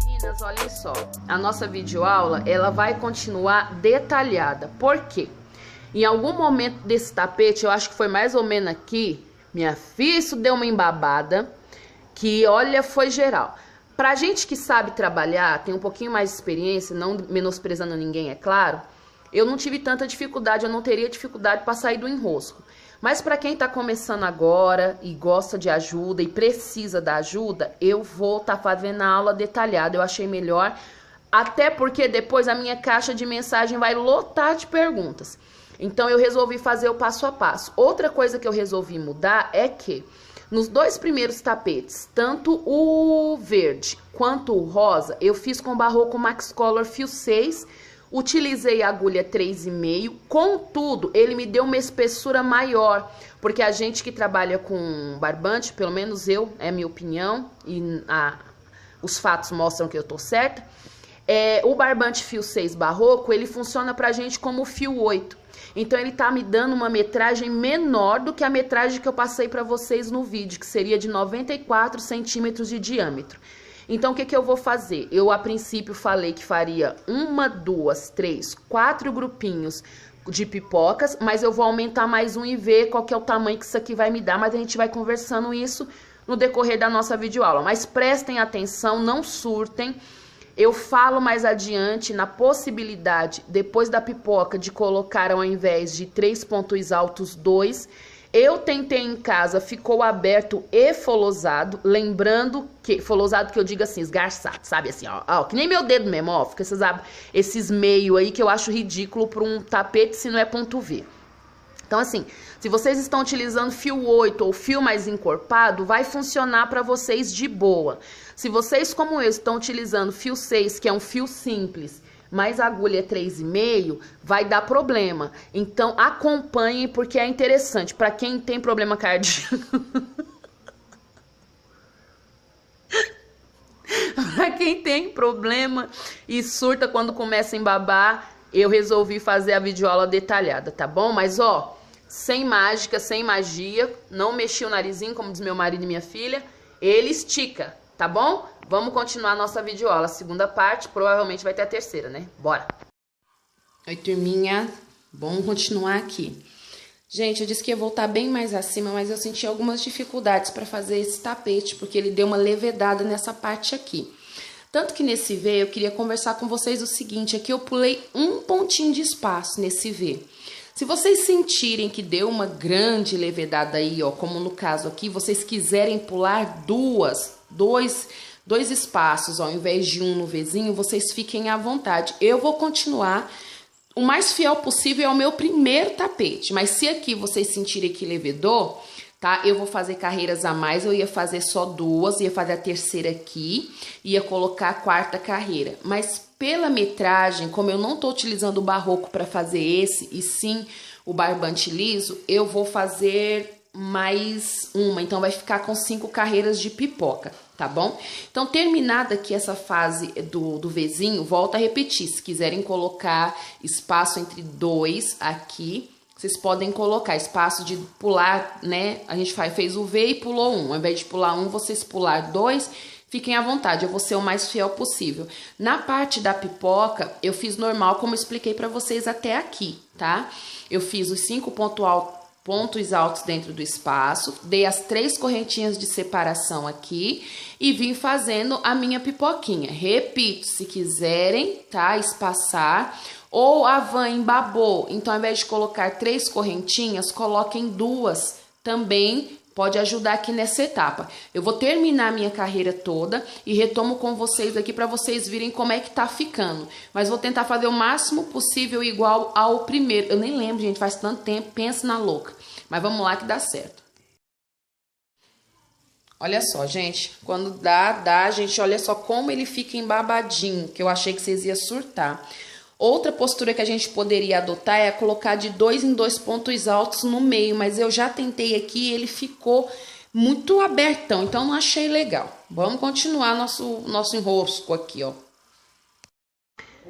Meninas, olhem só, a nossa videoaula, ela vai continuar detalhada. Por quê? Em algum momento desse tapete, eu acho que foi mais ou menos aqui, minha filha, isso deu uma embabada, que olha, foi geral. Pra gente que sabe trabalhar, tem um pouquinho mais de experiência, não menosprezando ninguém, é claro, eu não tive tanta dificuldade, eu não teria dificuldade para sair do enrosco. Mas para quem tá começando agora e gosta de ajuda e precisa da ajuda, eu vou tá fazendo a aula detalhada, eu achei melhor, até porque depois a minha caixa de mensagem vai lotar de perguntas. Então eu resolvi fazer o passo a passo. Outra coisa que eu resolvi mudar é que nos dois primeiros tapetes, tanto o verde quanto o rosa, eu fiz com Barroco Max Color Fio 6, utilizei a agulha 3,5, contudo, ele me deu uma espessura maior, porque a gente que trabalha com barbante, pelo menos eu, é minha opinião, e os fatos mostram que eu tô certa, o barbante fio 6 Barroco, ele funciona pra gente como fio 8. Então ele tá me dando uma metragem menor do que a metragem que eu passei pra vocês no vídeo, que seria de 94 centímetros de diâmetro. Então o que eu vou fazer? Eu a princípio falei que faria 1, 2, 3, 4 grupinhos de pipocas, mas eu vou aumentar mais um e ver qual que é o tamanho que isso aqui vai me dar, mas a gente vai conversando isso no decorrer da nossa videoaula. Mas prestem atenção, não surtem. Eu falo mais adiante na possibilidade, depois da pipoca, de colocar ao invés de 3 pontos altos, 2. Eu tentei em casa, ficou aberto e folosado, lembrando que, folosado que eu digo assim, esgarçado, sabe assim, ó, que nem meu dedo mesmo, ó, fica esses meio aí que eu acho ridículo para um tapete se não é ponto V. Então assim, se vocês estão utilizando fio 8 ou fio mais encorpado, vai funcionar para vocês de boa. Se vocês, como eu, estão utilizando fio 6, que é um fio simples, mais agulha 3,5, vai dar problema. Então acompanhem porque é interessante. Para quem tem problema cardíaco, para quem tem problema e surta quando começa a embabar, eu resolvi fazer a videoaula detalhada, tá bom? Mas ó, sem mágica, sem magia, não mexi o narizinho, como diz meu marido e minha filha, ele estica, tá bom? Vamos continuar a nossa videoaula, a segunda parte, provavelmente vai ter a terceira, né? Bora! Oi, turminha, vamos continuar aqui. Gente, eu disse que ia voltar bem mais acima, mas eu senti algumas dificuldades para fazer esse tapete, porque ele deu uma levedada nessa parte aqui. Tanto que nesse V, eu queria conversar com vocês o seguinte, aqui eu pulei um pontinho de espaço nesse V. Se vocês sentirem que deu uma grande levedada aí, ó, como no caso aqui, vocês quiserem pular dois espaços, ó, ao invés de um no Vzinho, vocês fiquem à vontade. Eu vou continuar o mais fiel possível ao meu primeiro tapete, mas se aqui vocês sentirem que levedou, tá? Eu vou fazer carreiras a mais, eu ia fazer só 2, ia fazer a terceira aqui, ia colocar a quarta carreira. Mas pela metragem, como eu não tô utilizando o Barroco para fazer esse, e sim o barbante liso, eu vou fazer mais uma, então vai ficar com 5 carreiras de pipoca, tá bom? Então, terminada aqui essa fase do Vzinho, volta a repetir, se quiserem colocar espaço entre 2 aqui, vocês podem colocar espaço de pular, né? A gente fez o V e pulou 1. Ao invés de pular 1, vocês pular 2, fiquem à vontade. Eu vou ser o mais fiel possível. Na parte da pipoca, eu fiz normal, como eu expliquei pra vocês até aqui, tá? Eu fiz os 5 pontos altos dentro do espaço, dei as 3 correntinhas de separação aqui e vim fazendo a minha pipoquinha. Repito, se quiserem, tá? Espaçar. Ou a van embabou, então ao invés de colocar 3 correntinhas, coloquem 2 também, pode ajudar aqui nessa etapa. Eu vou terminar a minha carreira toda e retomo com vocês aqui para vocês virem como é que tá ficando. Mas vou tentar fazer o máximo possível igual ao primeiro. Eu nem lembro, gente, faz tanto tempo, pensa na louca. Mas vamos lá que dá certo. Olha só, gente, quando dá, gente, olha só como ele fica embabadinho, que eu achei que vocês iam surtar. Outra postura que a gente poderia adotar é colocar de 2 em 2 pontos altos no meio, mas eu já tentei aqui e ele ficou muito abertão, então não achei legal. Vamos continuar nosso enrosco aqui, ó.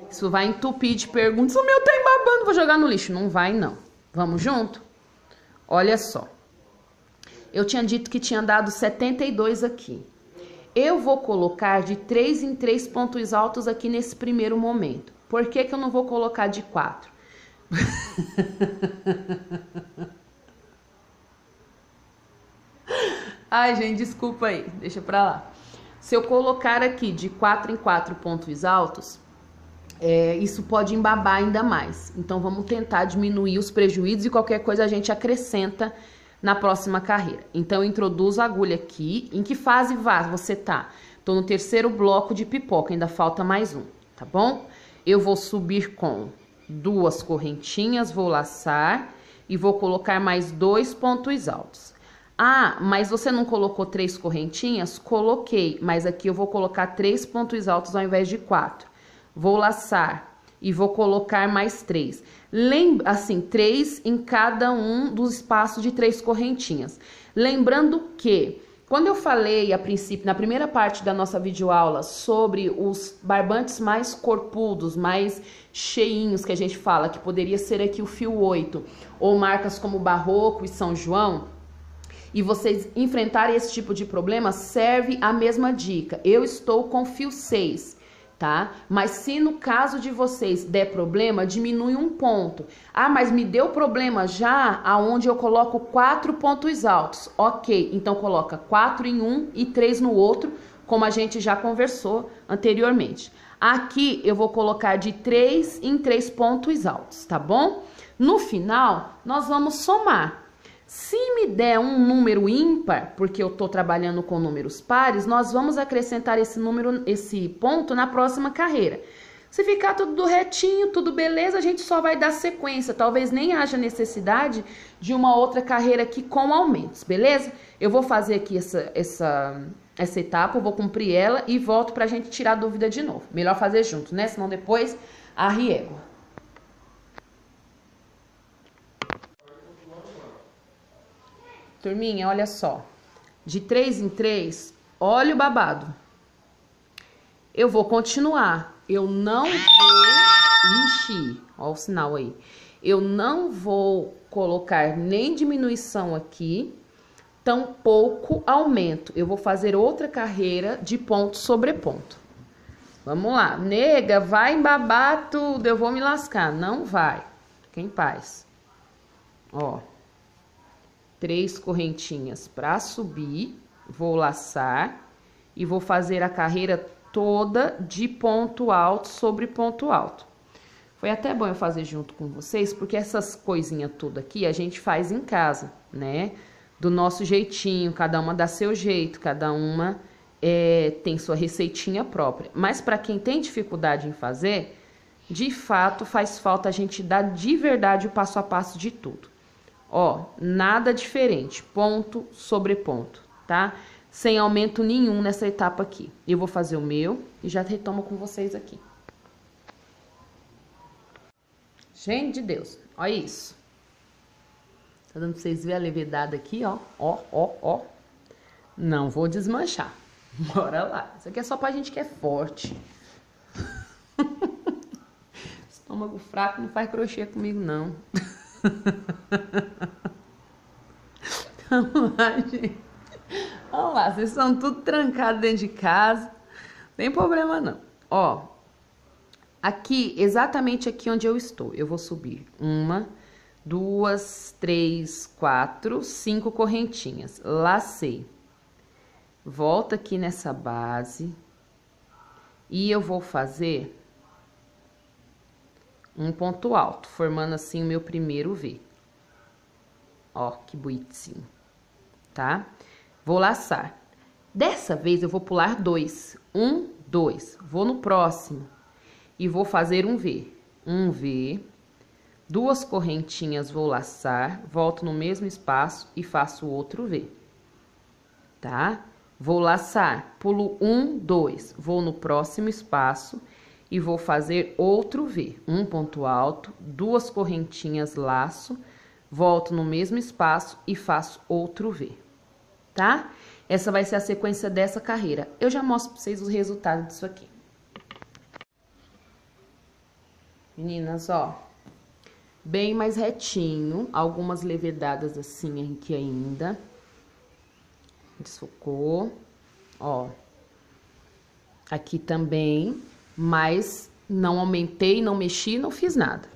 Isso vai entupir de perguntas. O meu tá embabando, vou jogar no lixo. Não vai, não. Vamos junto? Olha só. Eu tinha dito que tinha dado 72 aqui. Eu vou colocar de 3 em 3 pontos altos aqui nesse primeiro momento. Por que que eu não vou colocar de 4? Ai, gente, desculpa aí. Deixa pra lá. Se eu colocar aqui de 4 em 4 pontos altos, isso pode embabar ainda mais. Então, vamos tentar diminuir os prejuízos e qualquer coisa a gente acrescenta na próxima carreira. Então, eu introduzo a agulha aqui. Em que fase você tá? Tô no terceiro bloco de pipoca, ainda falta mais um, tá bom? Eu vou subir com 2 correntinhas, vou laçar e vou colocar mais 2 pontos altos. Ah, mas você não colocou 3 correntinhas? Coloquei, mas aqui eu vou colocar 3 pontos altos ao invés de 4. Vou laçar e vou colocar mais 3. Assim, 3 em cada um dos espaços de 3 correntinhas. Lembrando que, quando eu falei a princípio, na primeira parte da nossa videoaula, sobre os barbantes mais corpudos, mais cheinhos, que a gente fala, que poderia ser aqui o fio 8, ou marcas como Barroco e São João, e vocês enfrentarem esse tipo de problema, serve a mesma dica. Eu estou com fio 6, tá? Mas se no caso de vocês der problema, diminui um ponto. Ah, mas me deu problema já aonde eu coloco 4 pontos altos. Ok, então coloca 4 em um e 3 no outro, como a gente já conversou anteriormente. Aqui eu vou colocar de 3 em 3 pontos altos, tá bom? No final, nós vamos somar. Se me der um número ímpar, porque eu tô trabalhando com números pares, nós vamos acrescentar esse ponto na próxima carreira. Se ficar tudo retinho, tudo beleza, a gente só vai dar sequência. Talvez nem haja necessidade de uma outra carreira aqui com aumentos, beleza? Eu vou fazer aqui essa etapa, eu vou cumprir ela e volto pra gente tirar a dúvida de novo. Melhor fazer junto, né? Senão depois arriego. Turminha, olha só, de 3 em 3, olha o babado. Eu vou continuar, eu não vou... Ixi, ó o sinal aí. Eu não vou colocar nem diminuição aqui, tampouco aumento. Eu vou fazer outra carreira de ponto sobre ponto. Vamos lá, nega, vai embabar tudo, eu vou me lascar. Não vai, fica em paz. Ó. 3 correntinhas para subir, vou laçar e vou fazer a carreira toda de ponto alto sobre ponto alto. Foi até bom eu fazer junto com vocês, porque essas coisinhas tudo aqui a gente faz em casa, né? Do nosso jeitinho, cada uma dá seu jeito, cada uma tem sua receitinha própria. Mas para quem tem dificuldade em fazer, de fato faz falta a gente dar de verdade o passo a passo de tudo. Ó, nada diferente, ponto sobre ponto, tá? Sem aumento nenhum nessa etapa aqui. Eu vou fazer o meu e já retomo com vocês aqui. Gente de Deus, olha isso. Tá dando pra vocês verem a levedade aqui, ó. Ó, ó, ó. Não vou desmanchar. Bora lá. Isso aqui é só pra gente que é forte. Estômago fraco não faz crochê comigo, não. Vamos lá, gente. Vamos lá, vocês são tudo trancados dentro de casa. Não tem problema, não. Ó, aqui, exatamente aqui onde eu estou, eu vou subir 1, 2, 3, 4, 5 correntinhas. Lacei. Volto aqui nessa base. E eu vou fazer um ponto alto, formando assim o meu primeiro V. Ó, que bonitinho, tá? Vou laçar. Dessa vez eu vou pular 2. 1, 2. Vou no próximo e vou fazer um V. Um V. 2 correntinhas, vou laçar, volto no mesmo espaço e faço outro V. Tá? Vou laçar, pulo 1, 2. Vou no próximo espaço e vou fazer outro V. Um ponto alto, 2 correntinhas, laço, volto no mesmo espaço e faço outro V, tá? Essa vai ser a sequência dessa carreira. Eu já mostro pra vocês os resultados disso aqui. Meninas, ó, bem mais retinho, algumas levedadas assim aqui ainda. Desfocou, ó. Aqui também, mas não aumentei, não mexi, não fiz nada.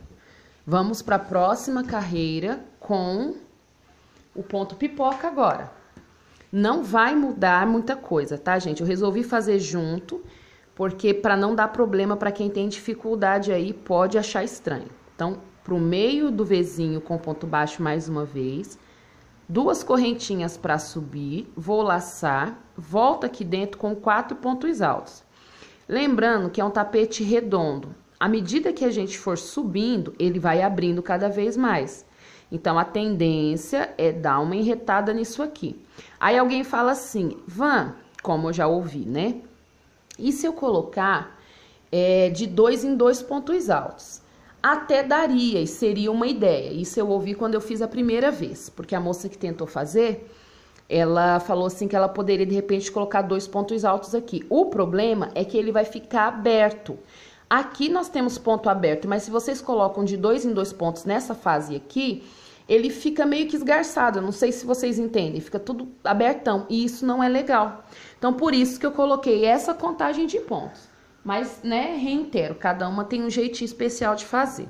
Vamos para a próxima carreira com o ponto pipoca agora. Não vai mudar muita coisa, tá, gente? Eu resolvi fazer junto, porque para não dar problema para quem tem dificuldade aí, pode achar estranho. Então, pro meio do Vzinho com ponto baixo mais uma vez, 2 correntinhas para subir, vou laçar, volta aqui dentro com 4 pontos altos. Lembrando que é um tapete redondo. À medida que a gente for subindo, ele vai abrindo cada vez mais. Então, a tendência é dar uma enretada nisso aqui. Aí alguém fala assim, Van, como eu já ouvi, né? E se eu colocar de 2 em 2 pontos altos? Até daria, e seria uma ideia. Isso eu ouvi quando eu fiz a primeira vez, porque a moça que tentou fazer, ela falou assim que ela poderia, de repente, colocar 2 pontos altos aqui. O problema é que ele vai ficar aberto. Aqui nós temos ponto aberto, mas se vocês colocam de 2 em 2 pontos nessa fase aqui, ele fica meio que esgarçado. Eu não sei se vocês entendem, fica tudo abertão, e isso não é legal. Então, por isso que eu coloquei essa contagem de pontos. Mas, né, reitero, cada uma tem um jeitinho especial de fazer.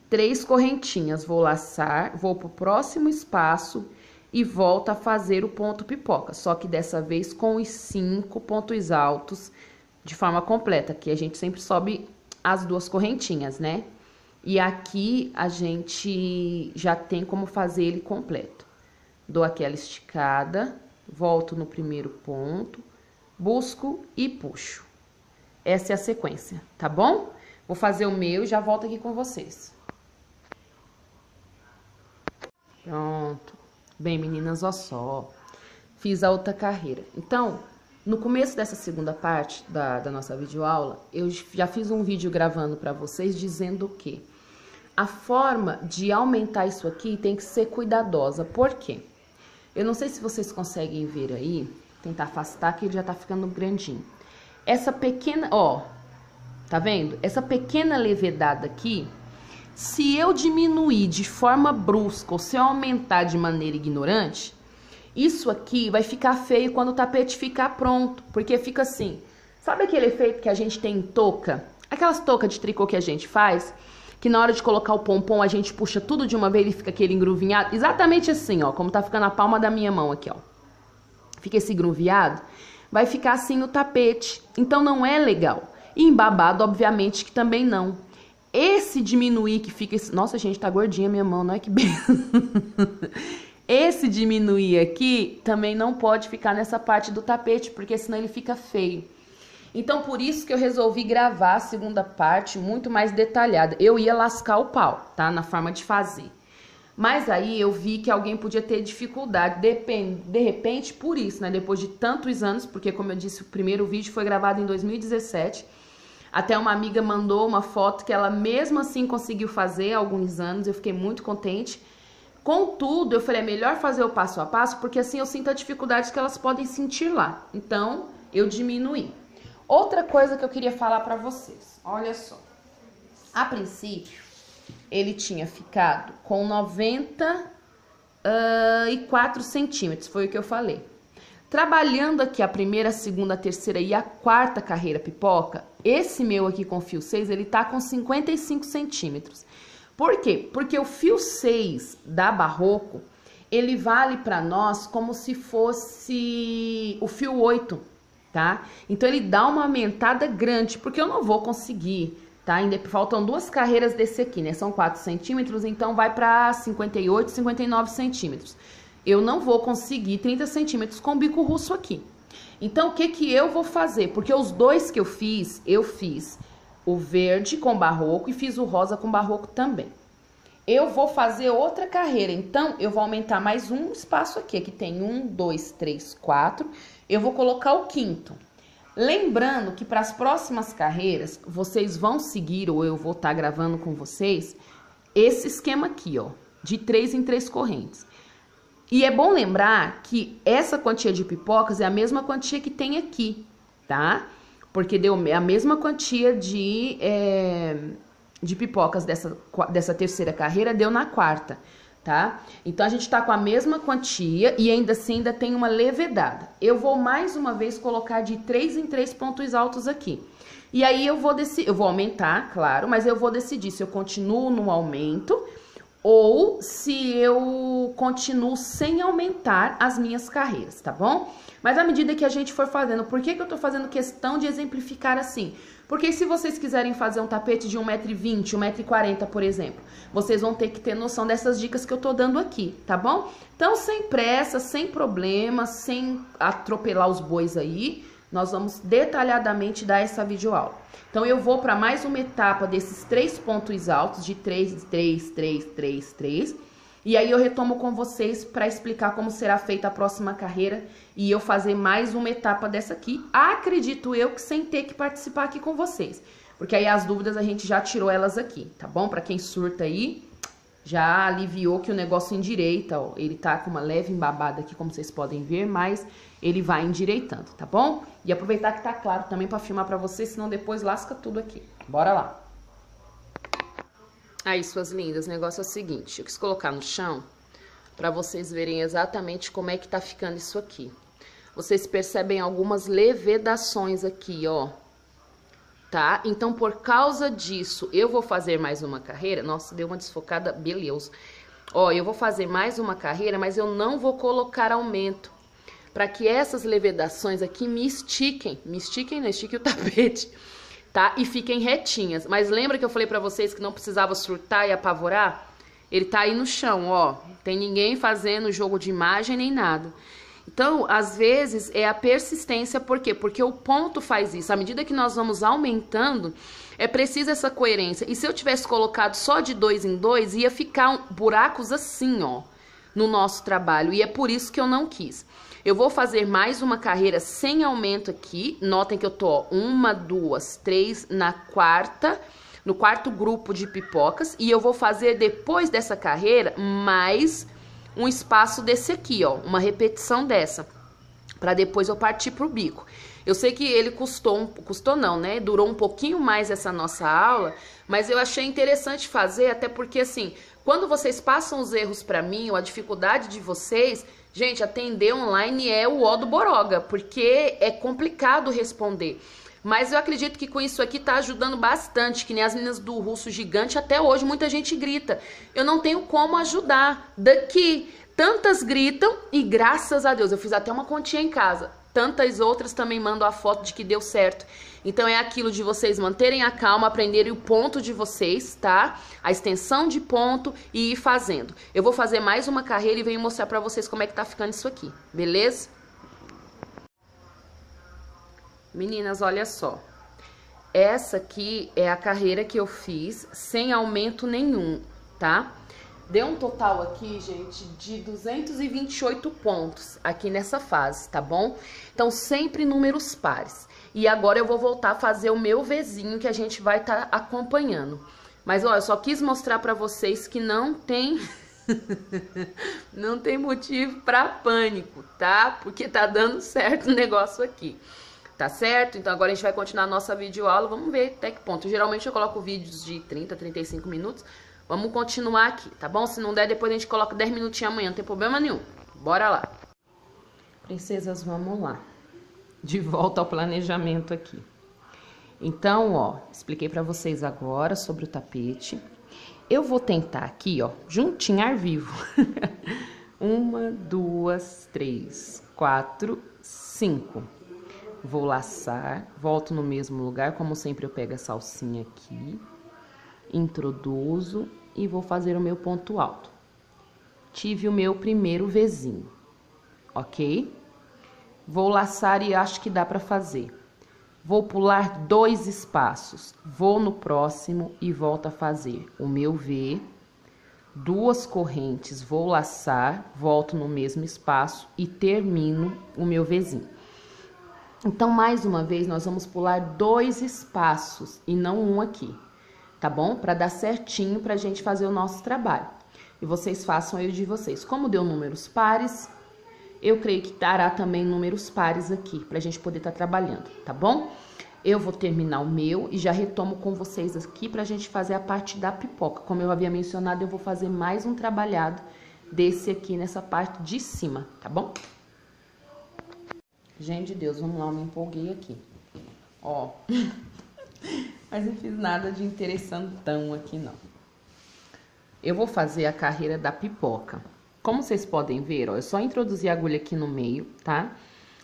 3 correntinhas, vou laçar, vou pro próximo espaço e volto a fazer o ponto pipoca. Só que dessa vez com os 5 pontos altos de forma completa, que a gente sempre sobe as 2 correntinhas, né? E aqui a gente já tem como fazer ele completo. Dou aquela esticada, volto no primeiro ponto, busco e puxo. Essa é a sequência, tá bom? Vou fazer o meu e já volto aqui com vocês. Pronto. Bem, meninas, ó só. Fiz a outra carreira. Então, no começo dessa segunda parte da nossa videoaula, eu já fiz um vídeo gravando pra vocês dizendo que a forma de aumentar isso aqui tem que ser cuidadosa. Por quê? Eu não sei se vocês conseguem ver aí, tentar afastar que ele já tá ficando grandinho. Essa pequena, ó, tá vendo? Essa pequena levedada aqui, se eu diminuir de forma brusca ou se eu aumentar de maneira ignorante, isso aqui vai ficar feio quando o tapete ficar pronto, porque fica assim. Sabe aquele efeito que a gente tem em touca? Aquelas toucas de tricô que a gente faz, que na hora de colocar o pompom a gente puxa tudo de uma vez e fica aquele engruvinhado? Exatamente assim, ó, como tá ficando a palma da minha mão aqui, ó. Fica esse engruviado, vai ficar assim no tapete, então não é legal. E embabado, obviamente, que também não. Esse diminuir que fica... Nossa, gente, tá gordinha a minha mão, não é que bem... Esse diminuir aqui também não pode ficar nessa parte do tapete, porque senão ele fica feio. Então, por isso que eu resolvi gravar a segunda parte muito mais detalhada. Eu ia lascar o pau, tá? Na forma de fazer. Mas aí eu vi que alguém podia ter dificuldade, de repente, por isso, né? Depois de tantos anos, porque como eu disse, o primeiro vídeo foi gravado em 2017. Até uma amiga mandou uma foto que ela mesmo assim conseguiu fazer há alguns anos. Eu fiquei muito contente. Contudo, eu falei, é melhor fazer o passo a passo, porque assim eu sinto a dificuldade que elas podem sentir lá. Então, eu diminuí. Outra coisa que eu queria falar pra vocês, olha só. A princípio, ele tinha ficado com 94 centímetros, foi o que eu falei. Trabalhando aqui a primeira, a segunda, a terceira e a quarta carreira pipoca, esse meu aqui com fio 6, ele tá com 55 centímetros. Por quê? Porque o fio 6 da Barroco, ele vale para nós como se fosse o fio 8, tá? Então, ele dá uma aumentada grande, porque eu não vou conseguir, tá? Ainda faltam 2 carreiras desse aqui, né? São 4 centímetros, então vai para 58, 59 centímetros. Eu não vou conseguir 30 centímetros com bico russo aqui. Então, o que que eu vou fazer? Porque os 2 que eu fiz o verde com barroco e fiz o rosa com barroco também. Eu vou fazer outra carreira, então eu vou aumentar mais um espaço aqui. Aqui tem 1, 2, 3, 4. Eu vou colocar o 5º. Lembrando que para as próximas carreiras, vocês vão seguir, ou eu vou estar gravando com vocês, esse esquema aqui, ó, de 3 em 3 correntes. E é bom lembrar que essa quantia de pipocas é a mesma quantia que tem aqui, tá? Porque deu a mesma quantia de pipocas dessa terceira carreira deu na quarta, tá? Então, a gente tá com a mesma quantia e ainda assim ainda tem uma levedada. Eu vou mais uma vez colocar de 3 em 3 pontos altos aqui. E aí eu vou aumentar, claro, mas eu vou decidir se eu continuo no aumento ou se eu continuo sem aumentar as minhas carreiras, tá bom? Mas à medida que a gente for fazendo, por que eu tô fazendo questão de exemplificar assim? Porque se vocês quiserem fazer um tapete de 1,20 m, 1,40 m, por exemplo, vocês vão ter que ter noção dessas dicas que eu tô dando aqui, tá bom? Então, sem pressa, sem problema, sem atropelar os bois aí, nós vamos detalhadamente dar essa videoaula. Então, eu vou para mais uma etapa desses 3 pontos altos, de 3, 3, 3, 3, 3. E aí eu retomo com vocês para explicar como será feita a próxima carreira e eu fazer mais uma etapa dessa aqui. Acredito eu que sem ter que participar aqui com vocês. Porque aí as dúvidas a gente já tirou elas aqui, tá bom? Para quem surta aí, já aliviou que o negócio endireita, ó. Ele tá com uma leve embabada aqui, como vocês podem ver, mas ele vai endireitando, tá bom? E aproveitar que tá claro também para filmar para vocês, senão depois lasca tudo aqui. Bora lá! Aí, suas lindas, o negócio é o seguinte, eu quis colocar no chão para vocês verem exatamente como é que tá ficando isso aqui. Vocês percebem algumas levedações aqui, ó, tá? Então, por causa disso, eu vou fazer mais uma carreira. Nossa, deu uma desfocada, beleza. Ó, eu vou fazer mais uma carreira, mas eu não vou colocar aumento, para que essas levedações aqui me estiquem, não estiquem o tapete, tá? E fiquem retinhas. Mas lembra que eu falei pra vocês que não precisava surtar e apavorar? Ele tá aí no chão, ó. Tem ninguém fazendo jogo de imagem nem nada. Então, às vezes, é a persistência. Por quê? Porque o ponto faz isso. À medida que nós vamos aumentando, é preciso essa coerência. E se eu tivesse colocado só de 2 em 2, ia ficar buracos assim, ó, no nosso trabalho. E é por isso que eu não quis. Eu vou fazer mais uma carreira sem aumento aqui. Notem que eu tô, ó, 1, 2, 3 na quarta, no quarto grupo de pipocas. E eu vou fazer depois dessa carreira mais um espaço desse aqui, ó, uma repetição dessa, para depois eu partir pro bico. Eu sei que ele custou não, né? Durou um pouquinho mais essa nossa aula, mas eu achei interessante fazer, até porque assim, quando vocês passam os erros para mim, ou a dificuldade de vocês, gente, atender online é o ó do boroga, porque é complicado responder. Mas eu acredito que com isso aqui tá ajudando bastante, que nem as meninas do Russo Gigante, até hoje muita gente grita. Eu não tenho como ajudar daqui. Tantas gritam e graças a Deus, eu fiz até uma continha em casa. Tantas outras também mandam a foto de que deu certo. Então é aquilo de vocês manterem a calma, aprenderem o ponto de vocês, tá? A extensão de ponto e ir fazendo. Eu vou fazer mais uma carreira e venho mostrar pra vocês como é que tá ficando isso aqui, beleza? Meninas, olha só. Essa aqui é a carreira que eu fiz sem aumento nenhum, tá? Deu um total aqui, gente, de 228 pontos aqui nessa fase, tá bom? Então, sempre números pares. E agora eu vou voltar a fazer o meu Vzinho que a gente vai estar acompanhando. Mas, ó, eu só quis mostrar pra vocês que não tem... não tem motivo pra pânico, tá? Porque tá dando certo o negócio aqui. Tá certo? Então agora a gente vai continuar a nossa videoaula. Vamos ver até que ponto. Geralmente eu coloco vídeos de 30, 35 minutos. Vamos continuar aqui, tá bom? Se não der, depois a gente coloca 10 minutinhos amanhã. Não tem problema nenhum. Bora lá. Princesas, vamos lá. De volta ao planejamento aqui. Então, ó, expliquei pra vocês agora sobre o tapete. Eu vou tentar aqui, ó, juntinho, ar vivo. 1, 2, 3, 4, 5. Vou laçar, volto no mesmo lugar, como sempre eu pego essa alcinha aqui, introduzo e vou fazer o meu ponto alto. Tive o meu primeiro Vzinho, ok? Vou laçar e acho que dá pra fazer. Vou pular 2 espaços, vou no próximo e volto a fazer o meu V, 2 correntes, vou laçar, volto no mesmo espaço e termino o meu Vzinho. Então, mais uma vez, nós vamos pular 2 espaços e não um aqui, tá bom? Para dar certinho pra gente fazer o nosso trabalho. E vocês façam aí o de vocês. Como deu números pares, eu creio que dará também números pares aqui, pra gente poder estar trabalhando, tá bom? eu vou terminar o meu e já retomo com vocês aqui pra gente fazer a parte da pipoca. Como eu havia mencionado, eu vou fazer mais um trabalhado desse aqui nessa parte de cima, tá bom? Gente de Deus, vamos lá, eu me empolguei aqui. Ó, mas não fiz nada de interessantão aqui, não. Eu vou fazer a carreira da pipoca. Como vocês podem ver, ó, eu só introduzi a agulha aqui no meio, tá?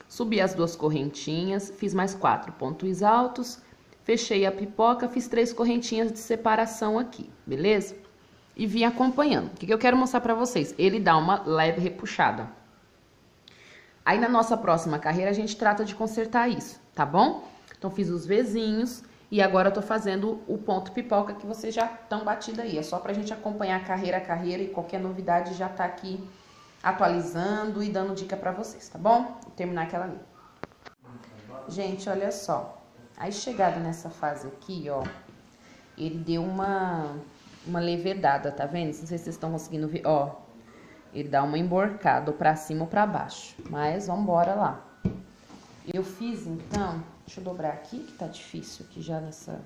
Subi as 2 correntinhas, fiz mais 4 pontos altos, fechei a pipoca, fiz 3 correntinhas de separação aqui, beleza? E vim acompanhando. O que eu quero mostrar pra vocês? Ele dá uma leve repuxada. Aí, na nossa próxima carreira, a gente trata de consertar isso, tá bom? Então, fiz os Vzinhos e agora eu tô fazendo o ponto pipoca que vocês já estão batidos aí. É só pra gente acompanhar carreira a carreira e qualquer novidade já tá aqui atualizando e dando dica pra vocês, tá bom? Vou terminar aquela ali. Gente, olha só. Aí, chegado nessa fase aqui, ó, ele deu uma levedada, tá vendo? Não sei se vocês estão conseguindo ver, ó. Ele dá uma emborcada, ou pra cima ou pra baixo. Mas, vambora lá. Eu fiz, então, deixa eu dobrar aqui, que tá difícil aqui já nessa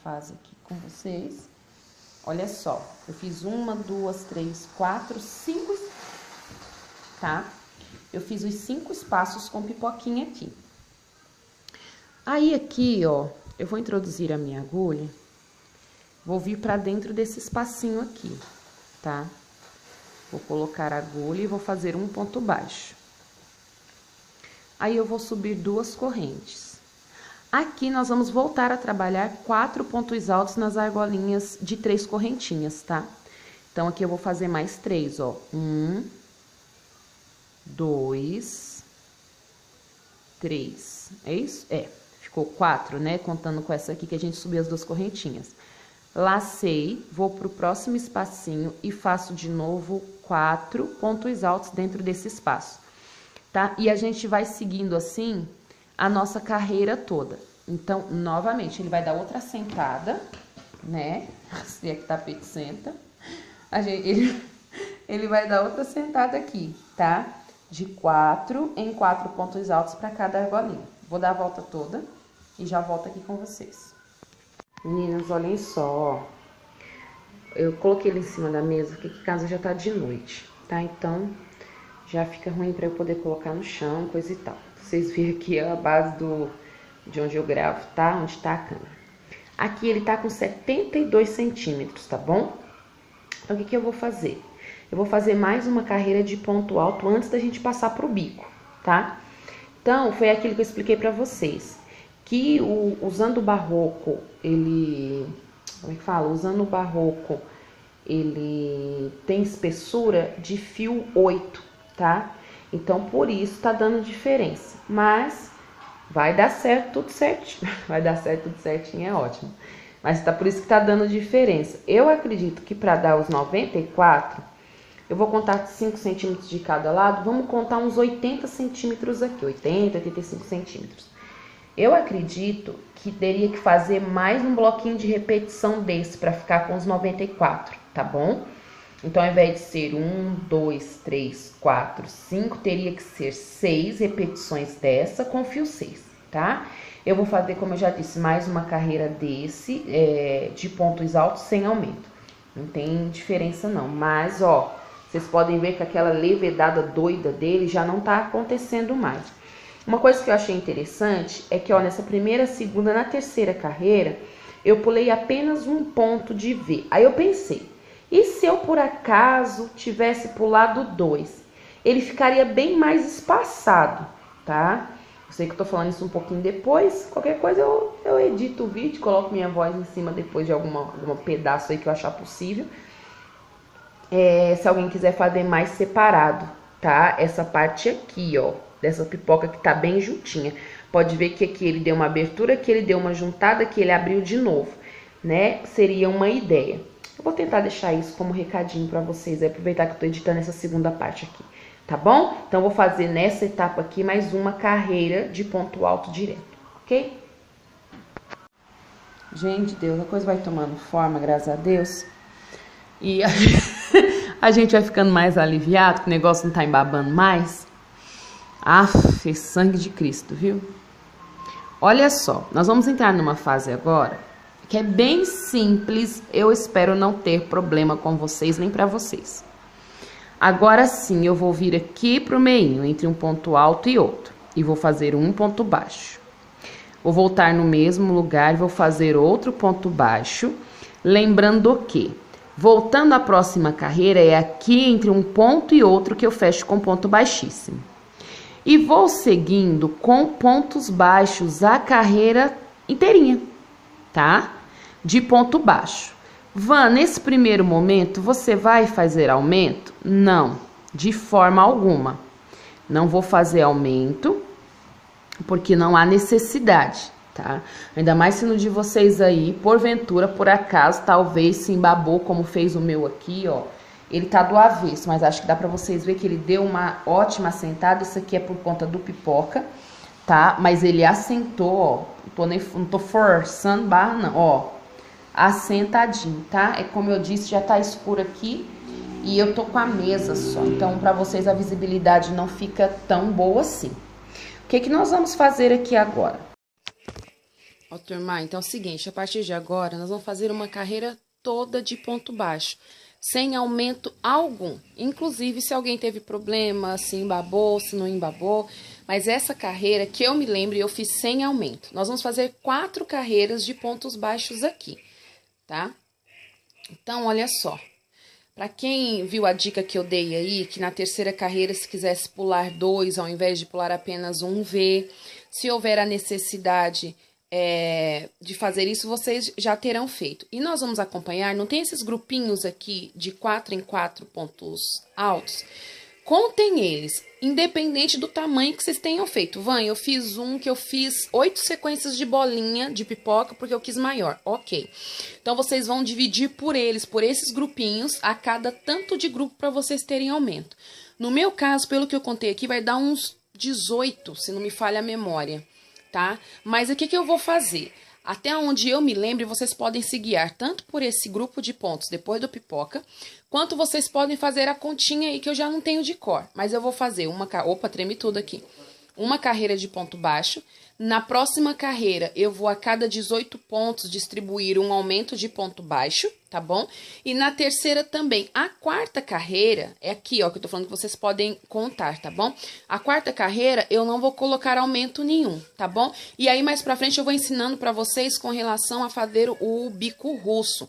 fase aqui com vocês. Olha só, eu fiz 1, 2, 3, 4, 5, tá? Eu fiz os 5 espaços com pipoquinha aqui. Aí, aqui, ó, eu vou introduzir a minha agulha, vou vir pra dentro desse espacinho aqui, tá? Vou colocar a agulha e vou fazer um ponto baixo. Aí, eu vou subir 2 correntes. Aqui, nós vamos voltar a trabalhar 4 pontos altos nas argolinhas de 3 correntinhas, tá? Então, aqui eu vou fazer mais 3, ó. 1, 2, 3. É isso? É. Ficou 4, né? Contando com essa aqui que a gente subiu as 2 correntinhas. Lacei, vou pro próximo espacinho e faço de novo 4 pontos altos dentro desse espaço, tá? E a gente vai seguindo assim a nossa carreira toda. Então, novamente, ele vai dar outra sentada, né? Se é que tapete senta. Ele vai dar outra sentada aqui, tá? De 4 em 4 pontos altos para cada argolinha. Vou dar a volta toda e já volto aqui com vocês. Meninas, olhem só, ó. Eu coloquei ele em cima da mesa, porque aqui em casa já tá de noite, tá? Então, já fica ruim pra eu poder colocar no chão, coisa e tal. Vocês viram aqui a base de onde eu gravo, tá? Onde tá a câmera. Aqui ele tá com 72 centímetros, tá bom? Então, o que eu vou fazer? Eu vou fazer mais uma carreira de ponto alto antes da gente passar pro bico, tá? Então, foi aquilo que eu expliquei pra vocês. Que usando o barroco, ele... Como é que fala? Usando o barroco, ele tem espessura de fio 8, tá? Então, por isso, tá dando diferença. Mas, vai dar certo tudo certinho. Vai dar certo tudo certinho, é ótimo. Mas tá por isso que tá dando diferença. Eu acredito que pra dar os 94, eu vou contar 5 centímetros de cada lado. Vamos contar uns 80 centímetros aqui. 80, 85 centímetros. Eu acredito que teria que fazer mais um bloquinho de repetição desse para ficar com os 94, tá bom? Então, ao invés de ser 1, 2, 3, 4, 5, teria que ser 6 repetições dessa com fio 6, tá? Eu vou fazer, como eu já disse, mais uma carreira desse, de pontos altos sem aumento. Não tem diferença não, mas, ó, vocês podem ver que aquela levedada doida dele já não tá acontecendo mais. Uma coisa que eu achei interessante é que, ó, nessa primeira, segunda, na terceira carreira, eu pulei apenas um ponto de V. Aí eu pensei, e se eu por acaso tivesse pulado 2? Ele ficaria bem mais espaçado, tá? Eu sei que eu tô falando isso um pouquinho depois, qualquer coisa eu edito o vídeo, coloco minha voz em cima depois de algum pedaço aí que eu achar possível. Se alguém quiser fazer mais separado, tá? Essa parte aqui, ó. Dessa pipoca que tá bem juntinha. Pode ver que aqui ele deu uma abertura, que ele deu uma juntada, que ele abriu de novo, né? Seria uma ideia. Eu vou tentar deixar isso como recadinho pra vocês, aproveitar que eu tô editando essa segunda parte aqui, tá bom? Então, eu vou fazer nessa etapa aqui mais uma carreira de ponto alto direto, ok? Gente, Deus, a coisa vai tomando forma, graças a Deus. E a gente vai ficando mais aliviado, que o negócio não tá embabando mais. Aff, sangue de Cristo, viu? Olha só, nós vamos entrar numa fase agora que é bem simples, eu espero não ter problema com vocês nem para vocês. Agora sim, eu vou vir aqui pro meinho, entre um ponto alto e outro, e vou fazer um ponto baixo. Vou voltar no mesmo lugar e vou fazer outro ponto baixo, lembrando que, voltando à próxima carreira, é aqui entre um ponto e outro que eu fecho com ponto baixíssimo. E vou seguindo com pontos baixos a carreira inteirinha, tá? De ponto baixo. Van, nesse primeiro momento, você vai fazer aumento? Não, de forma alguma. Não vou fazer aumento, porque não há necessidade, tá? Ainda mais se no de vocês aí, porventura, por acaso, talvez se embabou, como fez o meu aqui, ó. Ele tá do avesso, mas acho que dá pra vocês verem que ele deu uma ótima assentada. Isso aqui é por conta do pipoca, tá? Mas ele assentou, ó. Não tô forçando barra, não, ó. Assentadinho, tá? É como eu disse, já tá escuro aqui e eu tô com a mesa só. Então, pra vocês a visibilidade não fica tão boa assim. O que que nós vamos fazer aqui agora? Ó, turma, então é o seguinte, a partir de agora nós vamos fazer uma carreira toda de ponto baixo, sem aumento algum. Inclusive, se alguém teve problema, se embabou, se não embabou. Mas essa carreira, que eu me lembro, eu fiz sem aumento. Nós vamos fazer 4 carreiras de pontos baixos aqui, tá? Então, olha só. Para quem viu a dica que eu dei aí, que na terceira carreira, se quisesse pular 2, ao invés de pular apenas um V, se houver a necessidade de fazer isso, vocês já terão feito. E nós vamos acompanhar, não tem esses grupinhos aqui de 4 em 4 pontos altos? Contem eles, independente do tamanho que vocês tenham feito. Van, eu fiz um que eu fiz 8 sequências de bolinha de pipoca, porque eu quis maior. Ok. Então, vocês vão dividir por eles, por esses grupinhos, a cada tanto de grupo para vocês terem aumento. No meu caso, pelo que eu contei aqui, vai dar uns 18, se não me falha a memória, tá? Mas o que eu vou fazer? Até onde eu me lembro, vocês podem se guiar tanto por esse grupo de pontos depois do pipoca, quanto vocês podem fazer a continha aí que eu já não tenho de cor. Mas eu vou fazer opa, treme tudo aqui. Uma carreira de ponto baixo. Na próxima carreira, eu vou a cada 18 pontos distribuir um aumento de ponto baixo, tá bom? E na terceira também. A quarta carreira, é aqui, ó, que eu tô falando que vocês podem contar, tá bom? A quarta carreira, eu não vou colocar aumento nenhum, tá bom? E aí, mais pra frente, eu vou ensinando pra vocês com relação a fazer o bico russo,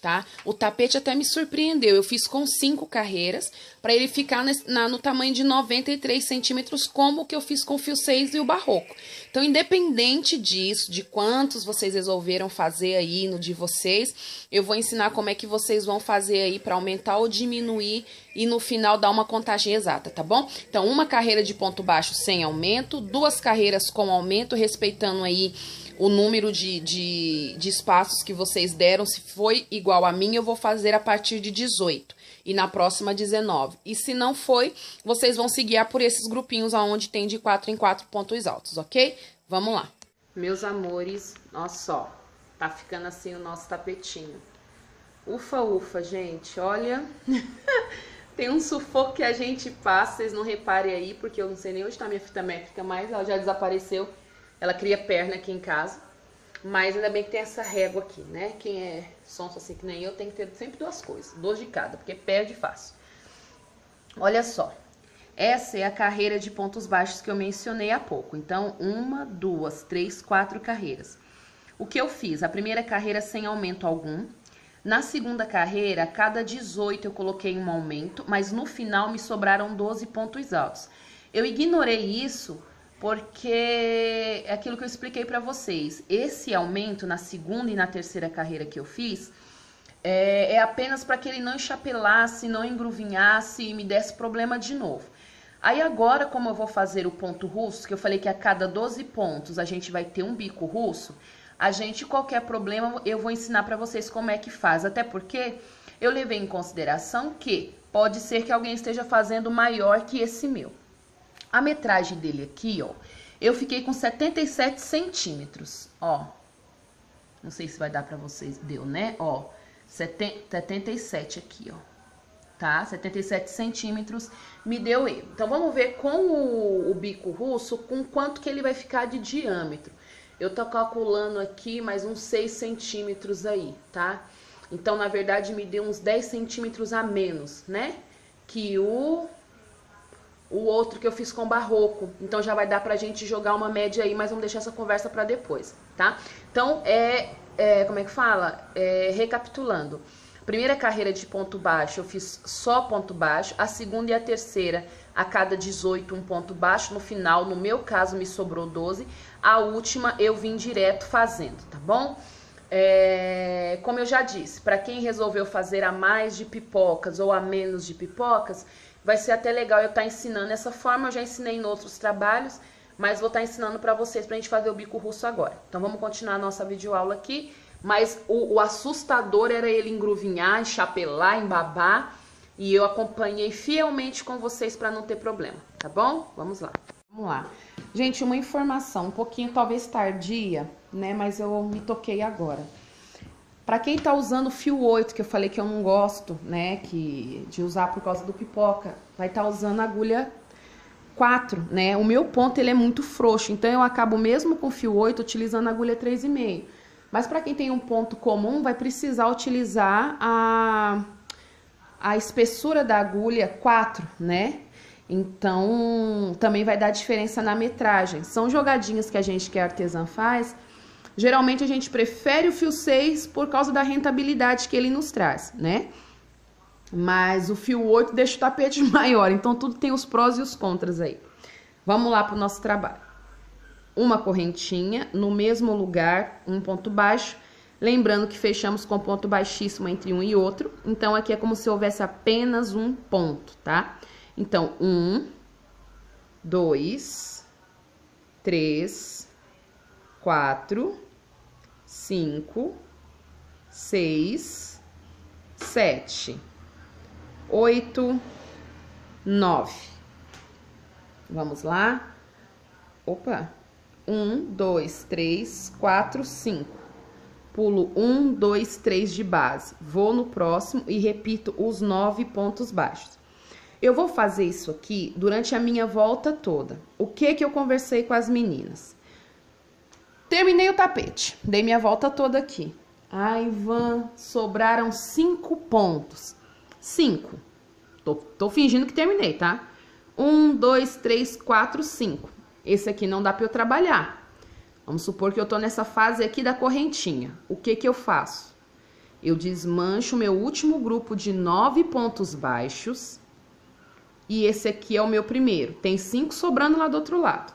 tá? O tapete até me surpreendeu. Eu fiz com 5 carreiras para ele ficar no tamanho de 93 centímetros, como que eu fiz com o fio 6 e o barroco. Então, independente disso, de quantos vocês resolveram fazer aí no de vocês, eu vou ensinar como é que vocês vão fazer aí para aumentar ou diminuir e no final dar uma contagem exata, tá bom? Então, uma carreira de ponto baixo sem aumento, 2 carreiras com aumento, respeitando aí o número de espaços que vocês deram. Se foi igual a mim, eu vou fazer a partir de 18. E na próxima, 19. E se não foi, vocês vão se guiar por esses grupinhos aonde tem de 4 em 4 pontos altos, ok? Vamos lá. Meus amores, olha só. Tá ficando assim o nosso tapetinho. Ufa, ufa, gente, olha. Tem um sufoco que a gente passa, vocês não reparem aí, porque eu não sei nem onde tá minha fita métrica, mas ela já desapareceu. Ela cria perna aqui em casa, mas ainda bem que tem essa régua aqui, né? Quem é sonso assim que nem eu tem que ter sempre 2 coisas, 2 de cada, porque perde fácil. Olha só, essa é a carreira de pontos baixos que eu mencionei há pouco. Então, 1, 2, 3, 4 carreiras. O que eu fiz? A primeira carreira sem aumento algum. Na segunda carreira, a cada 18 eu coloquei um aumento, mas no final me sobraram 12 pontos altos. Eu ignorei isso porque é aquilo que eu expliquei para vocês. Esse aumento na segunda e na terceira carreira que eu fiz é apenas para que ele não enchapelasse, não engruvinhasse e me desse problema de novo. Aí agora, como eu vou fazer o ponto russo, que eu falei que a cada 12 pontos a gente vai ter um bico russo, qualquer problema, eu vou ensinar para vocês como é que faz. Até porque eu levei em consideração que pode ser que alguém esteja fazendo maior que esse meu. A metragem dele aqui, ó, eu fiquei com 77 centímetros, ó. Não sei se vai dar pra vocês, deu, né? Ó, 77 aqui, ó, tá? 77 centímetros me deu ele. Então, vamos ver com o bico russo, com quanto que ele vai ficar de diâmetro. eu tô calculando aqui mais uns 6 centímetros aí, tá? Então, na verdade, me deu uns 10 centímetros a menos, né? Que o outro que eu fiz com barroco. Então, já vai dar pra gente jogar uma média aí, mas vamos deixar essa conversa pra depois, tá? Então, como é que fala? Recapitulando. Primeira carreira de ponto baixo, eu fiz só ponto baixo. A segunda e a terceira, a cada 18, um ponto baixo. No final, no meu caso, me sobrou 12. A última, eu vim direto fazendo, tá bom? Como eu já disse, para quem resolveu fazer a mais de pipocas ou a menos de pipocas, vai ser até legal eu estar ensinando essa forma. Eu já ensinei em outros trabalhos, mas vou estar ensinando para vocês, pra gente fazer o bico russo agora. Então, vamos continuar a nossa videoaula aqui. Mas o assustador era ele engruvinhar, enchapelar, embabar. E eu acompanhei fielmente com vocês para não ter problema, tá bom? Vamos lá. Vamos lá. Gente, uma informação um pouquinho talvez tardia, né? Mas eu me toquei agora. Para quem tá usando fio 8, que eu falei que eu não gosto, né? De usar por causa do pipoca, vai estar usando agulha 4, né? O meu ponto, ele é muito frouxo. Então, eu acabo mesmo com fio 8 utilizando a agulha 3,5. Mas para quem tem um ponto comum, vai precisar utilizar a espessura da agulha 4, né? Então, também vai dar diferença na metragem. São jogadinhas que a gente que é artesã faz. Geralmente, a gente prefere o fio 6 por causa da rentabilidade que ele nos traz, né? Mas o fio 8 deixa o tapete maior. Então, tudo tem os prós e os contras aí. Vamos lá para o nosso trabalho. Uma correntinha, no mesmo lugar, um ponto baixo. Lembrando que fechamos com ponto baixíssimo entre um e outro. Então, aqui é como se houvesse apenas um ponto, tá? Então, 1, 2, 3, 4, 5, 6, 7, 8, 9. Vamos lá. Opa! 1, 2, 3, 4, 5. Pulo 1, 2, 3 de base. Vou no próximo e repito os 9 pontos baixos. Eu vou fazer isso aqui durante a minha volta toda. O que eu conversei com as meninas? Terminei o tapete. Dei minha volta toda aqui. Ai, Ivan, sobraram 5 pontos. 5. Tô fingindo que terminei, tá? 1, 2, 3, 4, 5. Esse aqui não dá pra eu trabalhar. Vamos supor que eu tô nessa fase aqui da correntinha. O que eu faço? Eu desmancho o meu último grupo de 9 pontos baixos. E esse aqui é o meu primeiro. Tem 5 sobrando lá do outro lado.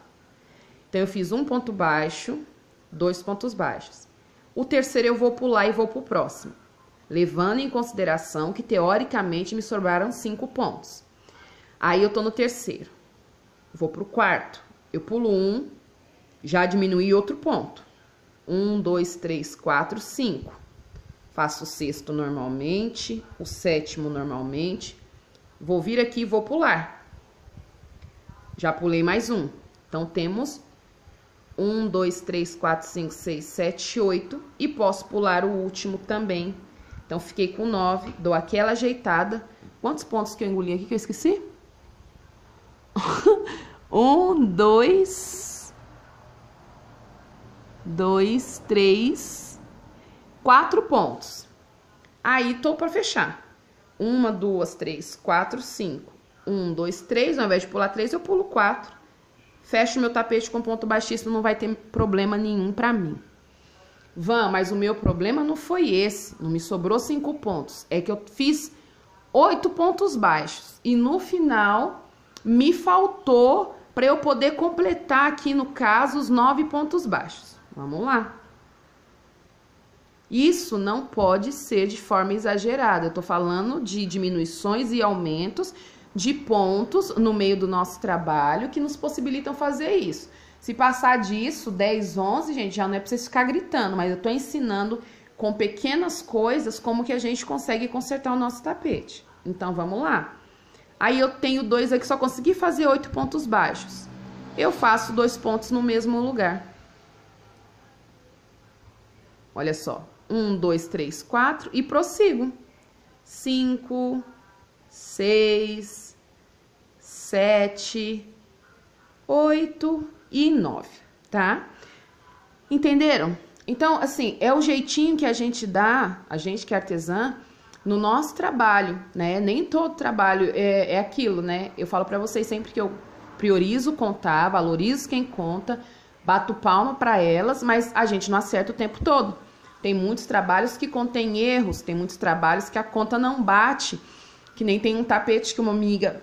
Então, eu fiz um ponto baixo, 2 pontos baixos. O terceiro eu vou pular e vou pro próximo. Levando em consideração que, teoricamente, me sobraram 5 pontos. Aí, eu tô no terceiro. Vou pro quarto. Eu pulo 1, já diminui outro ponto. 1, 2, 3, 4, 5. Faço o sexto normalmente, o sétimo normalmente. Vou vir aqui e vou pular. Já pulei mais um. Então, temos 1, 2, 3, 4, 5, 6, 7, 8. E posso pular o último também. Então, fiquei com 9. Dou aquela ajeitada. Quantos pontos que eu engoli aqui que eu esqueci? 1, 2, 3, 4 pontos. Aí, tô pra fechar. 1, 2, 3, 4, 5. 1, 2, 3. Ao invés de pular 3, eu pulo 4. Fecho meu tapete com ponto baixíssimo, não vai ter problema nenhum pra mim. Mas o meu problema não foi esse. Não me sobrou 5 pontos. É que eu fiz 8 pontos baixos. E no final, me faltou para eu poder completar aqui, no caso, os 9 pontos baixos. Vamos lá. Isso não pode ser de forma exagerada. Eu tô falando de diminuições e aumentos de pontos no meio do nosso trabalho que nos possibilitam fazer isso. Se passar disso, 10, 11, gente, já não é pra vocês ficar gritando, mas eu tô ensinando com pequenas coisas como que a gente consegue consertar o nosso tapete. Então, vamos lá. Aí, eu tenho 2 aqui, só consegui fazer 8 pontos baixos. Eu faço 2 pontos no mesmo lugar. Olha só. 1, 2, 3, 4 e prossigo. 5, 6, 7, 8 e 9, tá? Entenderam? Então, assim, é o jeitinho que a gente dá, a gente que é artesã, no nosso trabalho, né? Nem todo trabalho é aquilo, né? Eu falo pra vocês sempre que eu priorizo contar, valorizo quem conta, bato palma pra elas, mas a gente não acerta o tempo todo. Tem muitos trabalhos que contêm erros, tem muitos trabalhos que a conta não bate, que nem tem um tapete que uma amiga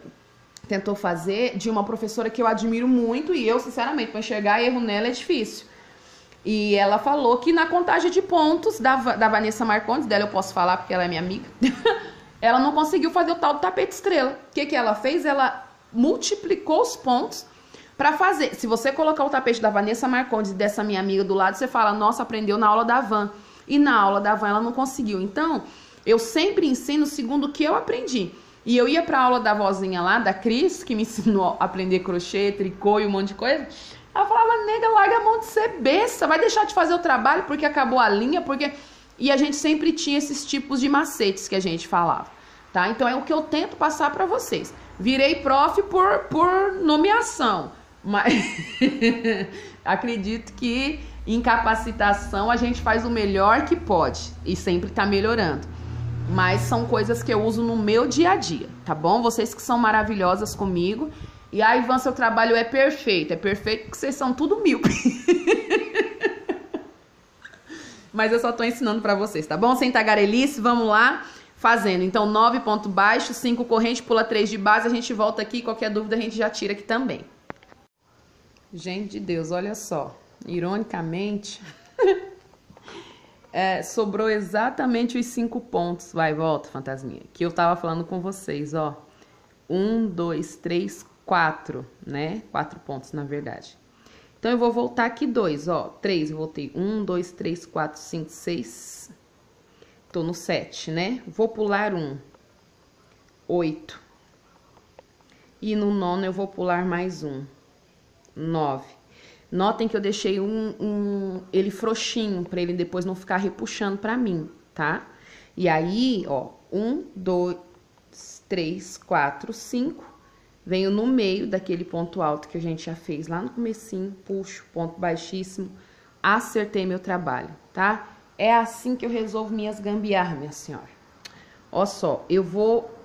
tentou fazer de uma professora que eu admiro muito e eu, sinceramente, para enxergar erro nela é difícil. E ela falou que na contagem de pontos da Vanessa Marcondes, dela eu posso falar porque ela é minha amiga, ela não conseguiu fazer o tal do tapete estrela. O que ela fez? Ela multiplicou os pontos para fazer. Se você colocar o tapete da Vanessa Marcondes e dessa minha amiga do lado, você fala, nossa, aprendeu na aula da Van. E na aula da Van ela não conseguiu. Então, eu sempre ensino segundo o que eu aprendi. E eu ia pra aula da vozinha lá, da Cris, que me ensinou a aprender crochê, tricô e um monte de coisa. Ela falava, nega, larga a mão de ser besta, vai deixar de fazer o trabalho porque acabou a linha, porque... E a gente sempre tinha esses tipos de macetes que a gente falava, tá? Então é o que eu tento passar pra vocês. Virei prof por nomeação, mas acredito que em capacitação a gente faz o melhor que pode e sempre tá melhorando. Mas são coisas que eu uso no meu dia a dia, tá bom? Vocês que são maravilhosas comigo. E a Ivan, seu trabalho é perfeito porque vocês são tudo míope. Mas eu só tô ensinando pra vocês, tá bom? Sem tagarelice, vamos lá, fazendo. Então, 9 ponto baixo, 5 corrente, pula 3 de base, a gente volta aqui, qualquer dúvida a gente já tira aqui também. Gente de Deus, olha só, ironicamente, sobrou exatamente os 5 pontos, vai, volta, fantasminha, que eu tava falando com vocês, ó. 1, 2, 3, 4, né? 4 pontos, na verdade. Então, eu vou voltar aqui 2, ó. 3, eu voltei 1, 2, 3, 4, 5, 6. Tô no 7, né? Vou pular 1. 8. E no 9 eu vou pular mais 1. 9. Notem que eu deixei ele frouxinho, pra ele depois não ficar repuxando pra mim, tá? E aí, ó, 1, 2, 3, 4, 5. Venho no meio daquele ponto alto que a gente já fez lá no comecinho, puxo, ponto baixíssimo, acertei meu trabalho, tá? É assim que eu resolvo minhas gambiarras, minha senhora. Ó só, eu vou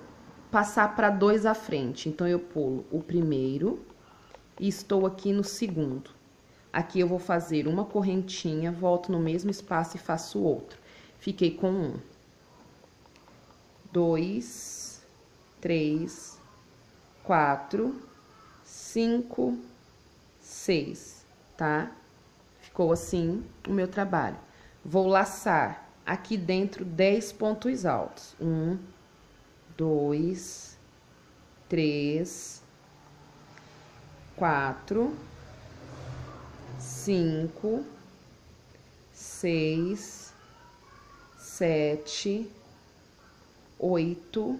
passar para 2 à frente, então eu pulo o primeiro e estou aqui no segundo. Aqui eu vou fazer uma correntinha, volto no mesmo espaço e faço outro. Fiquei com 1, 2, 3, 4, 5, 6, tá? Ficou assim o meu trabalho. Vou laçar aqui dentro 10 pontos altos. 1, 2, 3, 4, 5, 6, 7, 8,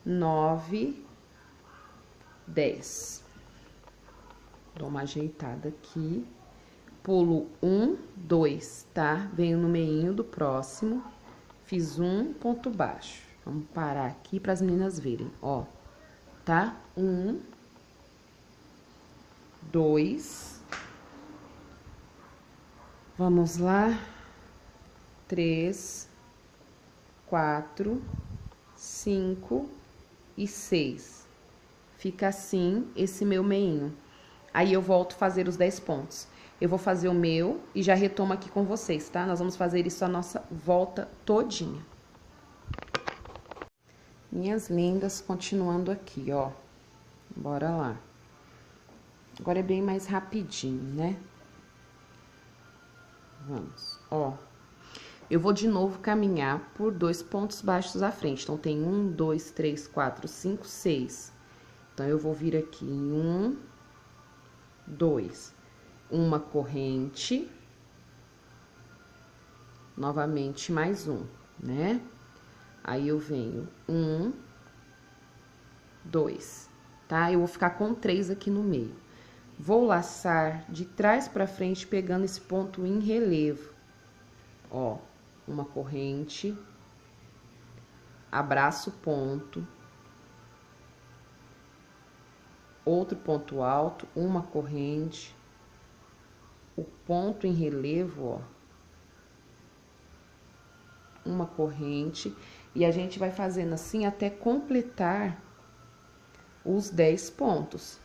9, 10. Dou uma ajeitada aqui. Pulo 1, 2, tá? Venho no meinho do próximo. Fiz um ponto baixo. Vamos parar aqui para as meninas verem, ó. Tá? 1, 2. Vamos lá. 3, 4, 5 e 6. Fica assim esse meu meinho. Aí eu volto a fazer os 10 pontos. Eu vou fazer o meu e já retomo aqui com vocês, tá? Nós vamos fazer isso a nossa volta todinha. Minhas lindas, continuando aqui, ó. Bora lá. Agora é bem mais rapidinho, né? Vamos, ó. Eu vou de novo caminhar por 2 pontos baixos à frente. Então, tem 1, 2, 3, 4, 5, 6. Então, eu vou vir aqui em 1, 2, uma corrente, novamente mais um, né? Aí, eu venho 1, 2, tá? Eu vou ficar com 3 aqui no meio. Vou laçar de trás pra frente, pegando esse ponto em relevo. Ó, uma corrente, abraço o ponto, outro ponto alto, uma corrente, o ponto em relevo, ó, uma corrente, e a gente vai fazendo assim até completar os 10 pontos.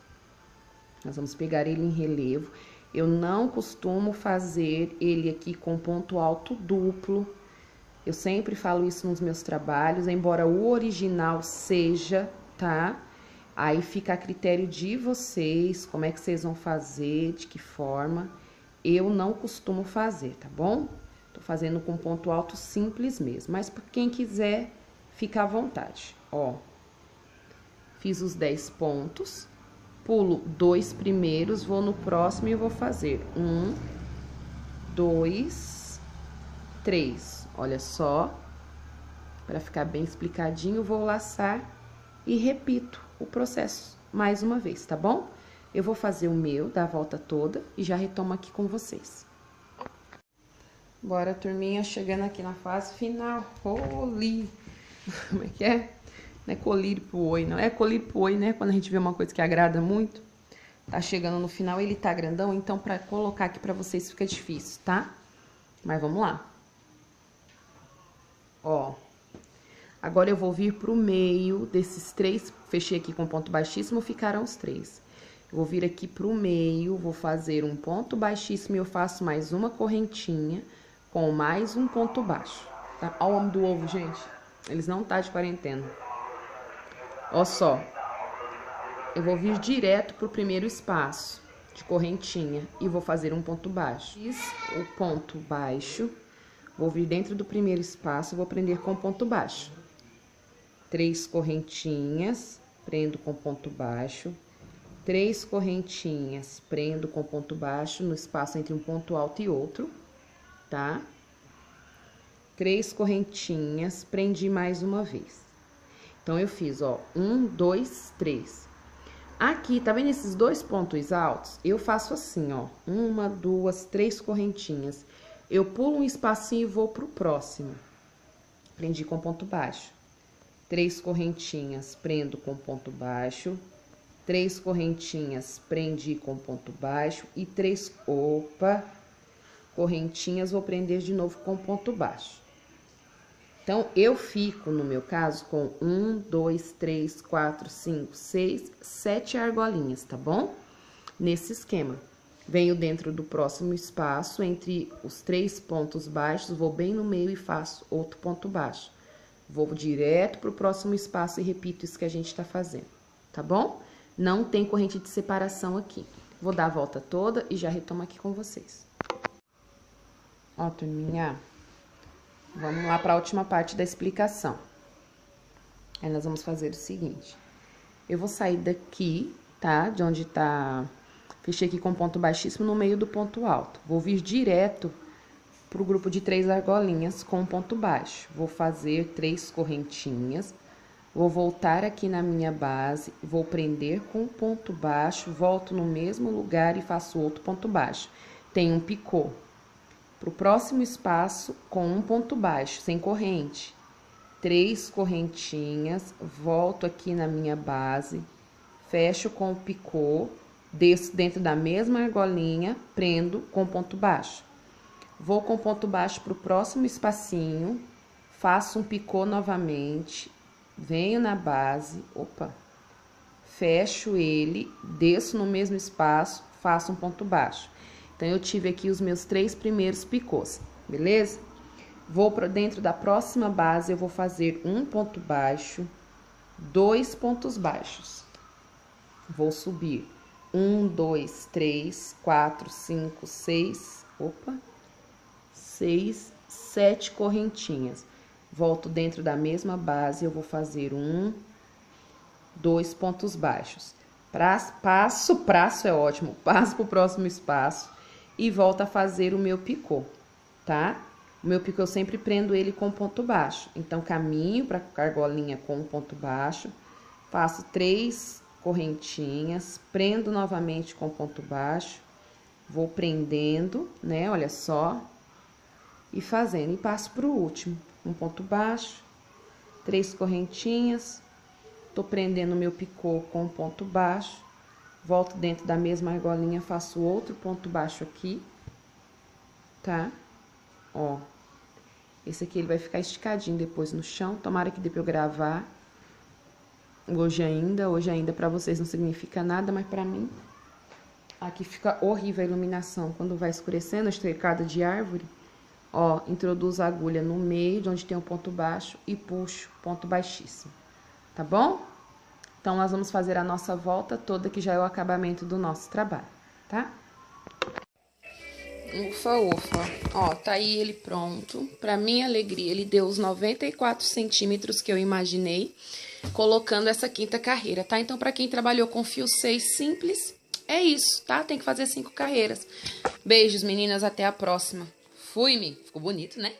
Nós vamos pegar ele em relevo. Eu não costumo fazer ele aqui com ponto alto duplo. Eu sempre falo isso nos meus trabalhos, embora o original seja, tá? Aí fica a critério de vocês, como é que vocês vão fazer, de que forma. Eu não costumo fazer, tá bom? Tô fazendo com ponto alto simples mesmo, mas para quem quiser, fica à vontade. Ó, fiz os 10 pontos, pulo 2 primeiros, vou no próximo e vou fazer 1, 2, 3. Olha só, para ficar bem explicadinho, vou laçar e repito o processo mais uma vez, tá bom? Eu vou fazer o meu, dar a volta toda e já retomo aqui com vocês. Bora, turminha, chegando aqui na fase final. Colírio. Como é que é? Não é colírio pro oi, não. É colírio pro oi, né? Quando a gente vê uma coisa que agrada muito. Tá chegando no final, ele tá grandão, então pra colocar aqui pra vocês fica difícil, tá? Mas vamos lá. Ó. Agora eu vou vir pro meio desses 3, fechei aqui com ponto baixíssimo, ficaram os 3. Eu vou vir aqui pro meio, vou fazer um ponto baixíssimo e eu faço mais uma correntinha com mais um ponto baixo, tá? Ó o homem do ovo, gente. Eles não tá de quarentena. Ó só. Eu vou vir direto pro primeiro espaço de correntinha e vou fazer um ponto baixo. Fiz o ponto baixo, vou vir dentro do primeiro espaço, vou prender com ponto baixo. 3 correntinhas, prendo com ponto baixo. 3 correntinhas, prendo com ponto baixo no espaço entre um ponto alto e outro, tá? 3 correntinhas, prendi mais uma vez. Então, eu fiz, ó, 1, 2, 3. Aqui, tá vendo esses 2 pontos altos? Eu faço assim, ó, 1, 2, 3 correntinhas. Eu pulo um espacinho e vou pro próximo. Prendi com ponto baixo. 3 correntinhas, prendo com ponto baixo. 3 correntinhas, prendi com ponto baixo. E 3, correntinhas, vou prender de novo com ponto baixo. Então, eu fico, no meu caso, com 1, 2, 3, 4, 5, 6, 7 argolinhas, tá bom? Nesse esquema. Venho dentro do próximo espaço, entre os 3 pontos baixos, vou bem no meio e faço outro ponto baixo. Vou direto pro próximo espaço e repito isso que a gente tá fazendo, tá bom? Não tem corrente de separação aqui. Vou dar a volta toda e já retomo aqui com vocês. Ó, turminha, vamos lá para a última parte da explicação. Aí, nós vamos fazer o seguinte. Eu vou sair daqui, tá? De onde tá... Fechei aqui com ponto baixíssimo no meio do ponto alto. Vou vir direto pro grupo de 3 argolinhas com ponto baixo. Vou fazer 3 correntinhas. Vou voltar aqui na minha base, vou prender com ponto baixo, volto no mesmo lugar e faço outro ponto baixo. Tem um picô. Pro próximo espaço, com um ponto baixo, sem corrente. 3 correntinhas, volto aqui na minha base, fecho com o picô, desço dentro da mesma argolinha, prendo com ponto baixo. Vou com ponto baixo pro próximo espacinho, faço um picô novamente, venho na base, fecho ele, desço no mesmo espaço, faço um ponto baixo. Então, eu tive aqui os meus 3 primeiros picôs, beleza? Vou para dentro da próxima base, eu vou fazer um ponto baixo, 2 pontos baixos. Vou subir 1, 2, 3, 4, 5, 6, 6, 7 correntinhas. Volto dentro da mesma base, eu vou fazer 1, 2 pontos baixos. Passo é ótimo, passo pro próximo espaço e volto a fazer o meu picô, tá? O meu picô eu sempre prendo ele com ponto baixo. Então, caminho pra argolinha com ponto baixo, faço 3 correntinhas, prendo novamente com ponto baixo, vou prendendo, né? Olha só, e fazendo, e passo pro último. Um ponto baixo, 3 correntinhas, tô prendendo meu picô com ponto baixo, volto dentro da mesma argolinha, faço outro ponto baixo aqui, tá? Ó, esse aqui ele vai ficar esticadinho depois no chão, tomara que dê pra eu gravar hoje ainda pra vocês não significa nada, mas pra mim, aqui fica horrível a iluminação, quando vai escurecendo, a estreicada de árvore, ó, introduzo a agulha no meio, de onde tem um ponto baixo, e puxo ponto baixíssimo, tá bom? Então, nós vamos fazer a nossa volta toda, que já é o acabamento do nosso trabalho, tá? Ufa, ufa. Ó, tá aí ele pronto. Pra minha alegria, ele deu os 94 centímetros que eu imaginei, colocando essa quinta carreira, tá? Então, pra quem trabalhou com fio 6 simples, é isso, tá? Tem que fazer 5 carreiras. Beijos, meninas, até a próxima. Fui-me. Ficou bonito, né?